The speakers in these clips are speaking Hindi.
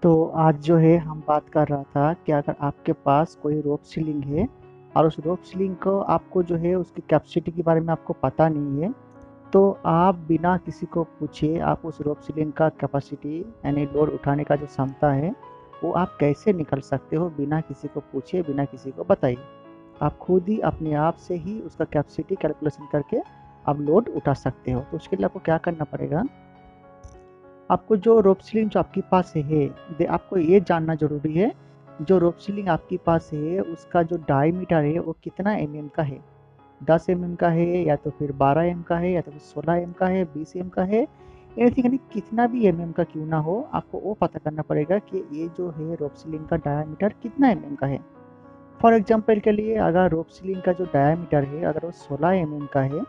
तो आज जो है हम बात कर रहा था कि अगर आपके पास कोई रोप सीलिंग है और उस रोप सीलिंग को आपको जो है उसकी कैपेसिटी के बारे में आपको पता नहीं है, तो आप बिना किसी को पूछे आप उस रोप सीलिंग का कैपेसिटी यानी लोड उठाने का जो क्षमता है वो आप कैसे निकल सकते हो बिना किसी को पूछे, बिना किसी को बताइए। आप खुद ही अपने आप से ही उसका कैपेसिटी कैलकुलेशन करके आप लोड उठा सकते हो। तो उसके लिए आपको क्या करना पड़ेगा, आपको जो रोप सीलिंग जो आपके पास है आपको ये जानना ज़रूरी है, जो रोप सीलिंग आपके पास है उसका जो डायमीटर है वो कितना का है। 10 का है या तो फिर 12 का है या तो फिर 16 का है, 20 का है, एनीथिंग यानी कितना भी का क्यों ना हो, आपको वो पता करना पड़ेगा कि ये जो है रोप सीलिंग का डायमीटर कितना का है। फॉर एग्जांपल के लिए अगर रोप सीलिंग का जो डायमीटर है अगर वो 16 का है,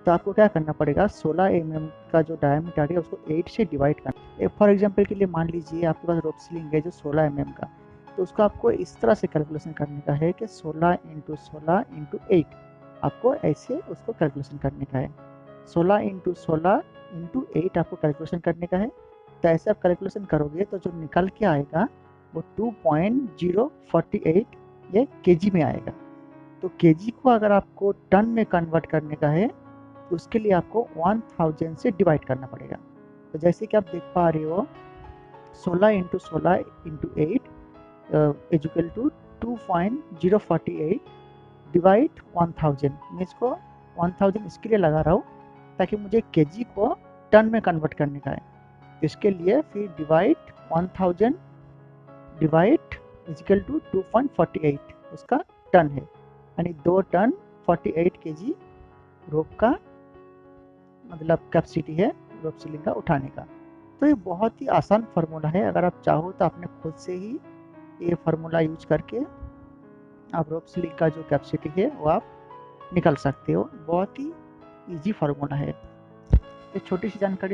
तो आपको क्या करना पड़ेगा, 16 का जो डायमीटर है उसको 8 से डिवाइड करना। फॉर एग्जांपल के लिए मान लीजिए आपके पास रोप सीलिंग है जो 16 का, तो उसको आपको इस तरह से कैलकुलेशन करने का है कि 16 × 16 × 8, आपको ऐसे उसको कैलकुलेशन करने का है। 16 × 16 × 8 आपको कैलकुलेशन करने का है। तो ऐसे आप कैलकुलेशन करोगे तो जो निकल के आएगा वो 2.048 ये केजी में आएगा। तो केजी को अगर आपको टन में कन्वर्ट करने का है तो उसके लिए आपको 1000 से डिवाइड करना पड़ेगा। तो जैसे कि आप देख पा रहे हो, 16 × 16 × 8 इज इक्वल टू 2.048 डिवाइड 1000। मैं इसको 1000 इसके लिए लगा रहा हूँ ताकि मुझे केजी को टन में कन्वर्ट करने का है। इसके लिए फिर डिवाइड 1000 डिवाइड इजिकल टू 2.48 उसका टन है, यानी 2 टन 48 केजी रोप का मतलब कैपेसिटी है रोप सीलिंग का उठाने का। तो ये बहुत ही आसान फार्मूला है, अगर आप चाहो तो आपने खुद से ही ये फार्मूला यूज करके आप रोप सीलिंग का जो कैपेसिटी है वो आप निकल सकते हो। बहुत ही इजी फार्मूला है। ये छोटी सी जानकारी